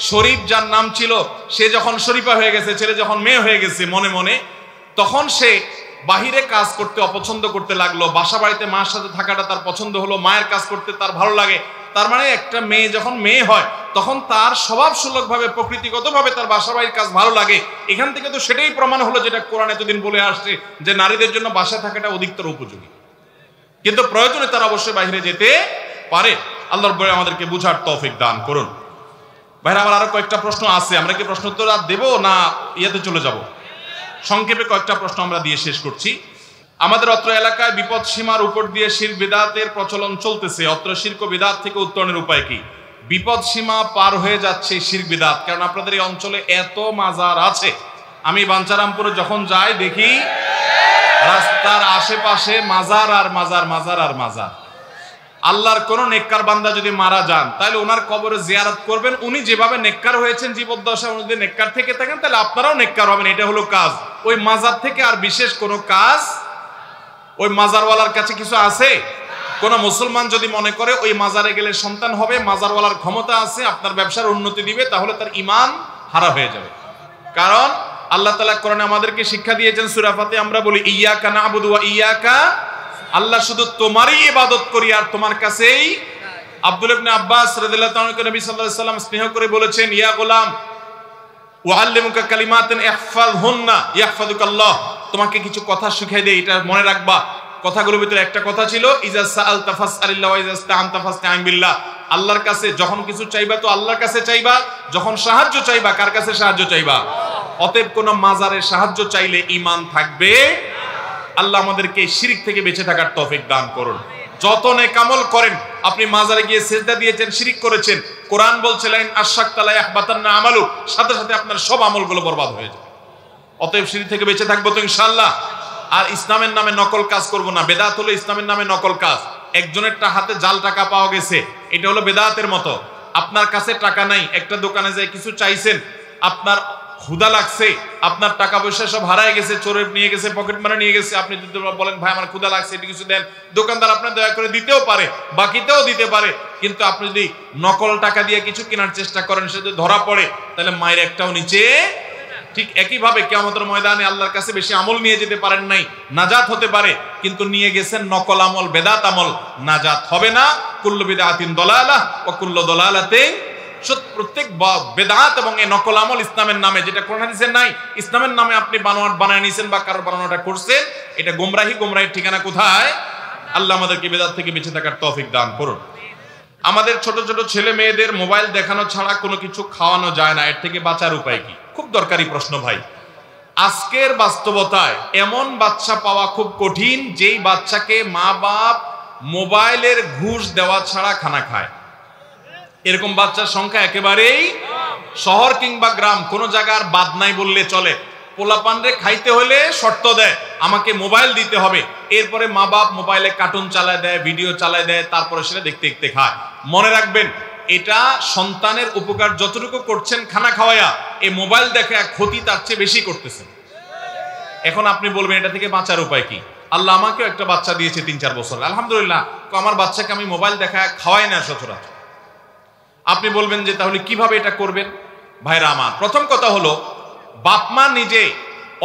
Speaker 1: শরীফ যার নাম ছিল, সে যখন শরীফা হয়ে গেছে, ছেলে যখন মেয়ে হয়ে গেছে মনে মনে, তখন সে বাহিরে কাজ করতে অপছন্দ করতে লাগলো। বাসা বাড়িতে মার সাথে থাকাটা তার পছন্দ হলো, মায়ের কাজ করতে তার ভালো লাগে। তার মানে একটা মেয়ে যখন মেয়ে হয় তখন তার স্বভাবসুলভভাবে প্রকৃতিগতভাবে তার বাসা বাড়ির কাজ ভালো লাগে। এখান থেকে তো সেটাই প্রমাণ হলো যেটা কোরআন এতদিন বলে আসছে যে নারীদের জন্য বাসায় থাকাটা অধিকতর উপযোগী, কিন্তু প্রয়োজনে তারা অবশ্যই বাইরে যেতে পারে। আল্লাহর বলে আমাদেরকে বুঝার তৌফিক দান করুন। ভাইরা আমার আরো কয়েকটা প্রশ্ন আছে, আমরা কি প্রশ্ন উত্তর দেবো না ইয়েতে চলে যাব? সংক্ষেপে কয়েকটা প্রশ্ন আমরা দিয়ে শেষ করছি। আমাদের অত্র এলাকায় বিপদ সীমার উপর দিয়ে শিরক বিদআতের প্রচলন চলতেছে, অত্র শিরক ও বিদআত থেকে উত্তরণের উপায় কি? বিপদ সীমা পার হয়ে যাচ্ছে শিরক বিদআত, কারণ আপনাদের এই অঞ্চলে এত মাজার আছে। আমি বাঞ্ছারামপুরে যখন যাই দেখি রাস্তার আশেপাশে মাজার আর মাজার, মাজার আর মাজার। আল্লাহর কোন নেককার বান্দা যদি মারা যান তাহলে ওনার কবরে জিয়ারত করবেন। উনি যেভাবে নেককার হয়েছেন জীবদ্দশায়, উনি যদি নেককার থেকে থাকেন তাহলে আপনারাও নেককার হবেন। এটা হলো কাজ। ওই মাজার থেকে আর বিশেষ কোনো কাজ ওই মাজারওয়ালার কাছে কিছু আছে? কোন মুসলমান যদি মনে করে ওই মাজারে গেলে সন্তান হবে, মাজারওয়ালার ক্ষমতা আছে, আপনার ব্যবসার উন্নতি দিবে, তাহলে তার ঈমান হারা হয়ে যাবে। কারণ আল্লাহ তাআলা কোরআনে আমাদেরকে শিক্ষা দিয়েছেন, সূরা ফাতিহা আমরা বলি ইয়্যাকা না'বুদু ওয়া ইয়্যাকা, আল্লাহ শুধু তোমারই ইবাদত করি আর তোমার কাছেই। আব্দুল্লাহ ইবনে আব্বাস রাদিয়াল্লাহু তাআলা নবী সাল্লাল্লাহু আলাইহি ওয়াসাল্লাম স্নেহ করে বলেছেন, ইয়া গোলাম ওয়াআল্লিমুকা কালিমাতিন ইহফাযহুন্না ইয়াহফাযুকাল্লাহ, তোমাকে কিছু কথা শিখিয়ে দেই, এটা মনে রাখবা। কথাগুলোর ভিতরে একটা কথা ছিল ইজা সাআলতা ফাসআলিল্লাহ ওয়া ইজা ইসতাআনতা ফাসতাইন বিল্লাহ, আল্লাহর কাছে যখন কিছু চাইবা তো আল্লাহর কাছে চাইবা, যখন সাহায্য চাইবা কার কাছে সাহায্য চাইবা? অতএব কোন মাজারের সাহায্য চাইলে ঈমান থাকবে। আল্লাহ আমাদেরকে শিরক থেকে বেঁচে থাকার তৌফিক দান করুন। যত নেক আমল করেন, আপনি মাজারে গিয়ে সিজদা দিয়েছেন, শিরক করেছেন, কোরআন বলছে লাইন আশরাকতা লা ইয়াহবাতান্না আমালু, সাথে সাথে আপনার সব আমলগুলো বরবাদ হয়ে যাবে। অতএব শিরক থেকে বেঁচে থাকবো তো ইনশাআল্লাহ। আর ইসলামের নামে নকল কাজ করব না। বেদাত হলো ইসলামের নামে নকল কাজ। একজনের হাতে জাল টাকা পাওয়া গেছে, এটা হলো বেদাতের মতো। আপনার কাছে টাকা নাই, একটা দোকানে যায় কিছু চাইছেন, আপনার ক্ষুধা লাগছে, আপনার টাকা পয়সা সব হারায় গেছে, চোরে নিয়ে গেছে, পকেট মারে নিয়ে গেছে, আপনি যদি বলেন ভাই আমার ক্ষুধা লাগছে এটা কিছু দেন, দোকানদার আপনার দয়া করে দিতেও পারে, বাকিতেও দিতে পারে। কিন্তু আপনি যদি নকল টাকা দিয়ে কিছু কেনার চেষ্টা করেন, সে যদি ধরা পড়ে তাহলে মায়ের একটাও নিচে। ঠিক একইভাবে কিয়ামতের ময়দানে আল্লাহর কাছে বেশি আমল নিয়ে যেতে পারেন নাই, নাজাত হতে পারে, কিন্তু নিয়ে গেছেন নকল আমল, বেদাত আমল, নাজাত হবে না। কুল্লু বিদআতিন দালালাহ ওয়া কুল্লু দালালাতিন, প্রত্যেক বেদাত এবং এই নকল আমল ইসলামের নামে, যেটা কোরআন হাদিসে নাই, ইসলামের নামে আপনি বানোয়াট বানায় নিয়েছেন বা কারো বানানোটা করছেন, এটা গোমরাহি। গোমরাহির ঠিকানা কোথায়? আল্লাহ আমাদেরকে বেদাত থেকে বেঁচে থাকার তৌফিক দান করুন। আমাদের ছোট ছোট ছেলে মেয়েদের মোবাইল দেখানো ছাড়া কোনো কিছু খাওয়ানো যায় না, এর থেকে বাঁচার উপায় কি? খুব দরকারি প্রশ্ন ভাই। আজকের বাস্তবতায় এমন বাচ্চা পাওয়া খুব কঠিন যেই বাচ্চাকে মা বাপ মোবাইলের ঘুষ দেওয়া ছাড়া খানা খায়। এরকম বাচ্চার সংখ্যা একেবারেই, শহর কিংবা গ্রাম কোনো জায়গার বাদ নাই বললে চলে। পোলাপানরে খাইতে হলে শর্ত দেয় আমাকে মোবাইল দিতে হবে, এরপরে মা বাপ মোবাইলে কার্টুন চালায় দেয়, ভিডিও চালায় দেয়, তারপরে সেটা দেখতে দেখতে খায়। মনে রাখবেন, এটা সন্তানের উপকার যতটুকু করছেন খানা খাওয়ায়া, এই মোবাইল দেখে ক্ষতি তার চেয়ে বেশি করতেছেন। এখন আপনি বলবেন এটা থেকে বাঁচার উপায় কি? আল্লাহ আমাকেও একটা বাচ্চা দিয়েছে 3-4 বছর, আলহামদুলিল্লাহ, আমার বাচ্চাকে আমি মোবাইল দেখা খাওয়াই না সচরাচর। আপনি বলবেন যে তাহলে কিভাবে এটা করবেন? ভাইরা আমার, প্রথম কথা হলো বাপমা নিজে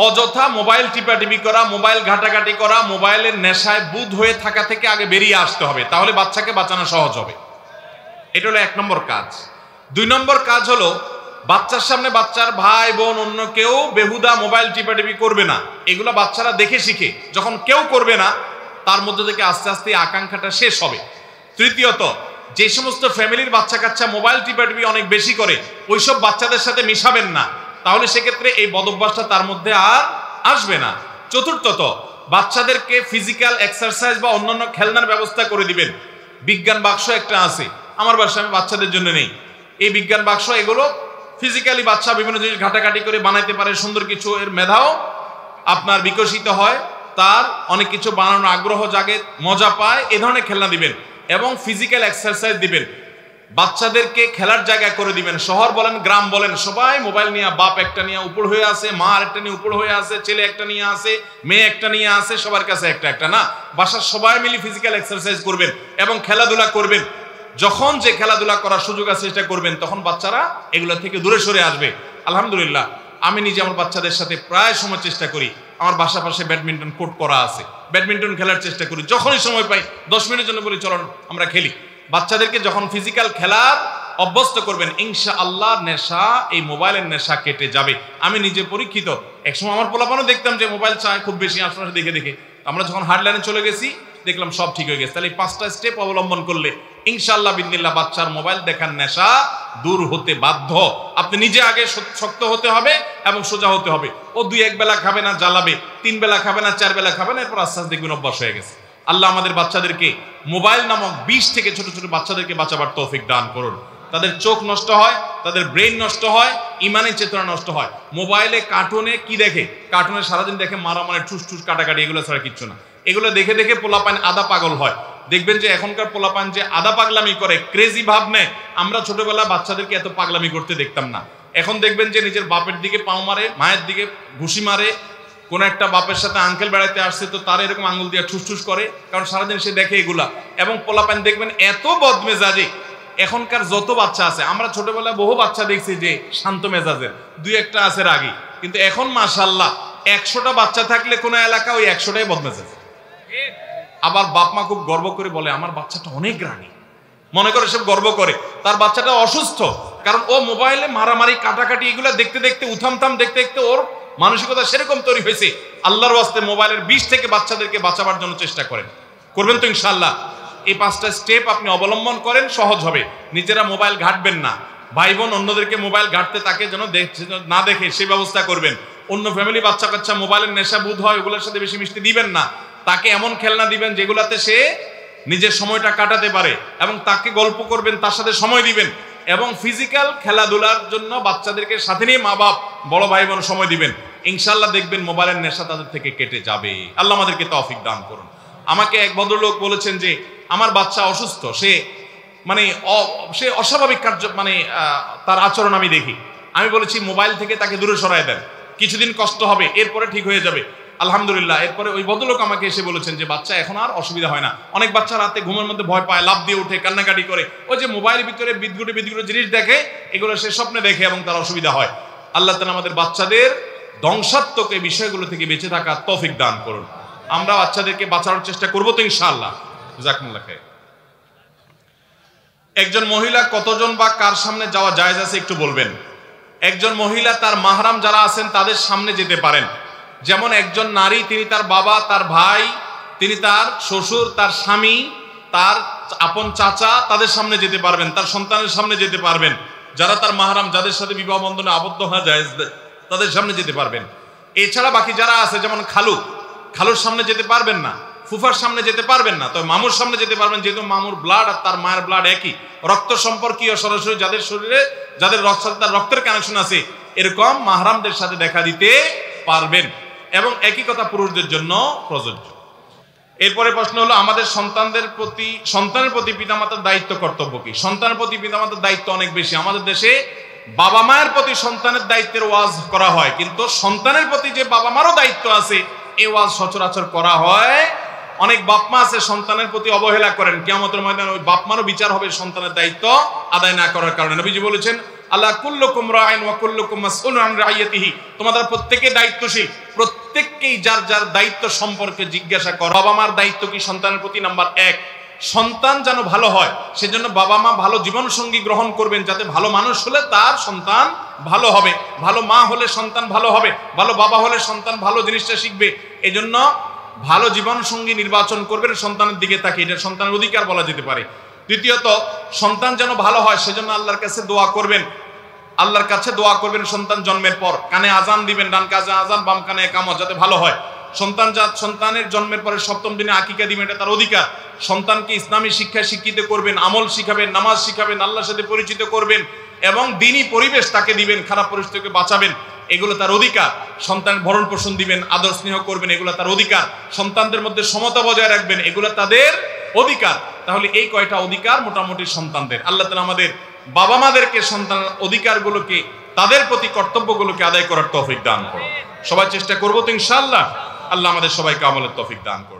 Speaker 1: অযথা মোবাইল টিপাটিপি করা, মোবাইল ঘাটাঘাটি করা, মোবাইলের নেশায় বুঁদ হয়ে থাকা থেকে আগে বেরিয়ে আসতে হবে, তাহলে বাচ্চাকে বাঁচানো সহজ হবে। এটা হলো 1 নম্বর কাজ। 2 নম্বর কাজ হলো বাচ্চার সামনে বাচ্চার ভাই বোন অন্য কেউ বেহুদা মোবাইল টিপাটিপি করবে না। এগুলো বাচ্চারা দেখে শিখে, যখন কেউ করবে না তার মধ্যে থেকে আস্তে আস্তে আকাঙ্ক্ষাটা শেষ হবে। তৃতীয়ত, যে সমস্ত ফ্যামিলির বাচ্চা কাচ্চা মোবাইল টিপাটিপি অনেক বেশি করে ওইসব বাচ্চাদের সাথে মিশাবেন না, তাহলে সেক্ষেত্রে এই বদভ্যাসটা তার মধ্যে আর আসবে না। চতুর্থত, বাচ্চাদেরকে ফিজিক্যাল এক্সারসাইজ বা অন্যান্য খেলনার ব্যবস্থা করে দিবেন। বিজ্ঞান বাক্স একটা আছে আমার বাসায়, আমি বাচ্চাদের জন্য নেই। এই বিজ্ঞান বাক্স এগুলো ফিজিক্যালি বাচ্চা বিভিন্ন জিনিস ঘাটাঘাটি করে বানাইতে পারে, সুন্দর কিছু, এর মেধাও আপনার বিকশিত হয়, তার অনেক কিছু বানানোর আগ্রহ জাগে, মজা পায়, এ ধরনের খেলনা দিবেন এবং ফিজিক্যাল এক্সারসাইজ দিবেন। বাচ্চাদেরকে খেলার জায়গা করে দিবেন। শহর বলেন গ্রাম বলেন, সবাই মোবাইল নিয়ে, বাপ একটা নিয়ে উপর হয়ে আছে, মা একটা নিয়ে উপর হয়ে আছে, ছেলে একটা নিয়ে আছে, মেয়ে একটা নিয়ে আছে, সবার কাছে একটা একটা না। বাসার সবাই মিলে ফিজিক্যাল এক্সারসাইজ করবেন এবং খেলাধুলা করবেন। যখন যে খেলাধুলা করার সুযোগ আছে সেটা করবেন, তখন বাচ্চারা এগুলো থেকে দূরে সরে আসবে। আলহামদুলিল্লাহ, আমি নিজে আমার বাচ্চাদের সাথে প্রায় সময় চেষ্টা করি, আমার বাসা পাশে ব্যাডমিন্টন কোর্ট করা আছে, ব্যাডমিন্টন খেলার চেষ্টা করি। যখনই সময় পাই 10 মিনিটের জন্য বলি চলো আমরা খেলি। বাচ্চাদেরকে যখন ফিজিক্যাল খেলার অভ্যস্ত করবেন, ইনশাআল্লাহ নেশা, এই মোবাইলের নেশা কেটে যাবে। আমি নিজে পরীক্ষিত। একসময় আমার পোলাপানও দেখতাম যে মোবাইল চায় খুব বেশি, আশপাশে দেখে দেখে। আমরা যখন হার্ডলাইনে চলে গেছি দেখলাম সব ঠিক হয়ে গেছে। তাহলে এই 5টা স্টেপ অবলম্বন করলে ইনশাআল্লাহ বিদিনিল্লাহ বাচ্চার মোবাইল দেখার নেশা দূর হতে বাধ্য। আপনি নিজে আগে শক্ত হতে হবে এবং সোজা হতে হবে। ও 2-1 বেলা খাবে না, জ্বালাবে, 3 বেলা খাবে না, 4 বেলা খাবে না, এরপর আস্তে আস্তে দেখবেন অভ্যাস হয়ে গেছে। আল্লাহ আমাদের বাচ্চাদেরকে মোবাইল নামক বিষ থেকে ছোট ছোট বাচ্চাদেরকে বাঁচাবার তৌফিক দান করুন। তাদের চোখ নষ্ট হয়, তাদের ব্রেন নষ্ট হয়, ইমানের চেতনা নষ্ট হয়। মোবাইলে কার্টুনে কি দেখে? কার্টুনে সারাদিন দেখে মারামারি, ঠুস ঠুস, কাটাকাটি, এগুলো ছাড়া কিচ্ছু না। এগুলো দেখে দেখে পোলাপান আদা পাগল হয়। দেখবেন যে এখনকার পোলাপান যে আদা পাগলামি করে, ক্রেজি ভাব নেয়, আমরা ছোটবেলা বাচ্চাদেরকে এত পাগলামি করতে দেখতাম না। এখন দেখবেন যে নিজের বাপের দিকে পাও মারে, মায়ের দিকে ঘুষি মারে। কোন একটা বাপের সাথে আঙ্কেল বেড়াইতে আসছে তো তার এরকম আঙ্গুল দিয়ে ঠুসঠুস করে, কারণ সারাদিন সে দেখে এগুলা। এবং পোলাপান দেখবেন এত বদমেজাজি। এখনকার যত বাচ্চা আছে, আমরা ছোটবেলায় বহু বাচ্চা দেখছি যে শান্ত মেজাজের, 2-1টা আছে রাগী, কিন্তু এখন মাশাআল্লাহ 100টা বাচ্চা থাকলে কোন এলাকা ওই 100টাই বদমেজাজ। আবার বাপ মা খুব গর্ব করে বলে আমার বাচ্চাটা অনেক রাগী, মনে করে সব গর্ব করে। তার বাচ্চাটা অসুস্থ, কারণ ও মোবাইলে মারামারি, কাটাকাটি, এগুলো দেখতে দেখতে, উথামথাম দেখতে দেখতে ওর মানসিকতা সেরকম তৈরি হয়েছে। আল্লাহর ওয়াস্তে মোবাইলের বিষ থেকে বাচ্চাদেরকে বাঁচাবার জন্য চেষ্টা করবেন তো ইনশাআল্লাহ। এই 5টা স্টেপ আপনি অবলম্বন করেন, সহজ হবে। নিজেরা মোবাইল ঘাটবেন না, ভাই বোন অন্যদেরকে মোবাইল ঘাটতে তাকে যেন না দেখে সেই ব্যবস্থা করবেন। অন্য ফ্যামিলি বাচ্চা কাচ্চা মোবাইলের নেশা বুধ হয়, ওগুলোর সাথে বেশি মিশতে দিবেন না। তাকে এমন খেলনা দিবেন যেগুলাতে সে নিজের সময়টা কাটাতে পারে, এবং তাকে গল্প করবেন, তার সাথে সময় দিবেন। এবং ফিজিক্যাল খেলাধুলার জন্য বাচ্চাদেরকে সাথে নিয়ে মা বাপ, বড় ভাই বোন সময় দিবেন। ইনশাআল্লাহ দেখবেন মোবাইলের নেশা তাদের থেকে কেটে যাবে। আল্লাহ আমাদেরকে তৌফিক দান করুন। আমাকে এক ভদ্রলোক বলেছেন যে আমার বাচ্চা অসুস্থ, সে অস্বাভাবিক কার্য, তার আচরণ আমি দেখি। আমি বলেছি মোবাইল থেকে তাকে দূরে সরায় দেন, কিছুদিন কষ্ট হবে, এরপরে ঠিক হয়ে যাবে। আলহামদুলিল্লাহ, এরপরে ওই ভদ্রলোক আমাকে এসে বলেছেন যে বাচ্চা এখন আর অসুবিধা হয় না। অনেক বাচ্চা রাতে ঘুমের মধ্যে ভয় পায়, লাফ দিয়ে উঠে, কান্নাকাটি করে, ওই যে মোবাইলের ভিতরে বিদঘুটে জিনিস দেখে, এগুলো সে স্বপ্নে দেখে এবং তার অসুবিধা হয়। আল্লাহ তাআলা আমাদের বাচ্চাদের ধ্বংসাত্মক এই বিষয়গুলো থেকে বেঁচে থাকার তৌফিক দান করুন। আমরা বাচ্চাদেরকে বাঁচানোর চেষ্টা করবো তো ইনশাআল্লাহ। জাযাকুমুল্লাহ খাইর। একজন মহিলা কতজন বা কার সামনে যাওয়া জায়েজ আছে একটু বলবেন? একজন মহিলা তার মাহরাম যারা আছেন তাদের সামনে যেতে পারেন। যেমন একজন নারী, তিনি তার বাবা, তার ভাই, তিনি তার শ্বশুর, তার স্বামী, তার আপন চাচা, তাদের সামনে যেতে পারবেন, তার সন্তানের সামনে যেতে পারবেন। যারা তার মাহরাম, যাদের সাথে বিবাহ বন্ধনে আবদ্ধ হওয়া যায়, তাদের সামনে যেতে পারবেন। এছাড়া বাকি যারা আছে, যেমন খালুর সামনে যেতে পারবেন না, ফুফার সামনে যেতে পারবেন না, তবে মামুর সামনে যেতে পারবেন, যেহেতু মামুর ব্লাড আর তার মায়ের ব্লাড একই, রক্ত সম্পর্কীয়, সরাসরি যাদের শরীরে, যাদের রক্তের কানেকশন আছে, এরকম মাহরামদের সাথে দেখা দিতে পারবেন। এবং একই কথা পুরুষদের জন্য প্রযোজ্য। এরপরে প্রশ্ন হলো, আমাদের সন্তানের প্রতি পিতামাতার দায়িত্ব, কর্তব্য কি? সন্তানের প্রতি পিতামাতার দায়িত্ব অনেক বেশি। আমাদের দেশে বাবা মায়ের প্রতি সন্তানের দায়িত্বের ওয়াজ করা হয়, কিন্তু সন্তানের প্রতি যে বাবা মারও দায়িত্ব আছে, এই ওয়াজ সচরাচর করা হয়। অনেক বাপ মা আছে সন্তানের প্রতি অবহেলা করেন, কিয়ামতের ময়দানে ওই বাপ মারও বিচার হবে সন্তানের দায়িত্ব আদায় না করার কারণে। নবীজি বলেছেন, আল্লাহ কুল্লুকুম রাইন ওয়া কুল্লুকুম মাসউলুন আন রাইয়াতিহি, তোমাদের প্রত্যেকে দায়িত্বশীল, প্রত্যেককেই যার যার দায়িত্ব সম্পর্কে জিজ্ঞাসা করো। বাবা মার দায়িত্ব কি সন্তানের প্রতি? নাম্বার 1, সন্তান যেন ভালো হয় সেজন্য বাবা মা ভালো জীবন সঙ্গী গ্রহণ করবেন, যাতে ভালো মানুষ হলে তার সন্তান ভালো হবে, ভালো মা হলে সন্তান ভালো হবে, ভালো বাবা হলে সন্তান ভালো জিনিসটা শিখবে। এজন্য ভালো জীবন সঙ্গী নির্বাচন করবেন সন্তানের দিকে তাকিয়ে, এটা সন্তানের অধিকার বলা যেতে পারে। দ্বিতীয়ত, সন্তান যেন ভালো হয় সেজন্য আল্লাহর কাছে দোয়া করবেন, আল্লাহর কাছে দোয়া করবেন সন্তান জন্মের পর, কানে আজান দিবেন, ডান কানে আজান বাম কানে একামত, যাতে ভালো হয়। সন্তানের জন্মের পরে 7ম দিনে আকিকা দিবেন, এটা তার অধিকার। সন্তানকে ইসলামী শিক্ষায় শিক্ষিত করবেন, আমল শিখাবেন, নামাজ শিখাবেন, আল্লাহর সাথে পরিচিত করবেন এবং দ্বীনি পরিবেশ তাকে দিবেন, খারাপ পরিস্থিতি থেকে বাঁচাবেন, এগুলো তার অধিকার। সন্তানের ভরণ পোষণ দিবেন, আদর স্নেহ করবেন, এগুলো তার অধিকার। সন্তানদের মধ্যে সমতা বজায় রাখবেন, এগুলো তাদের অধিকার। তাহলে এই কয়টা অধিকার মোটামুটি সন্তানদের। আল্লাহ তাআলা আমাদের বাবা মাদেরকে সন্তানের অধিকারগুলোকে, তাদের প্রতি কর্তব্যগুলোকে আদায় করার তৌফিক দান করুন। সবাই চেষ্টা করবো তো ইনশাআল্লাহ। আল্লাহ আমাদের সবাইকে আমলের তৌফিক দান করুন।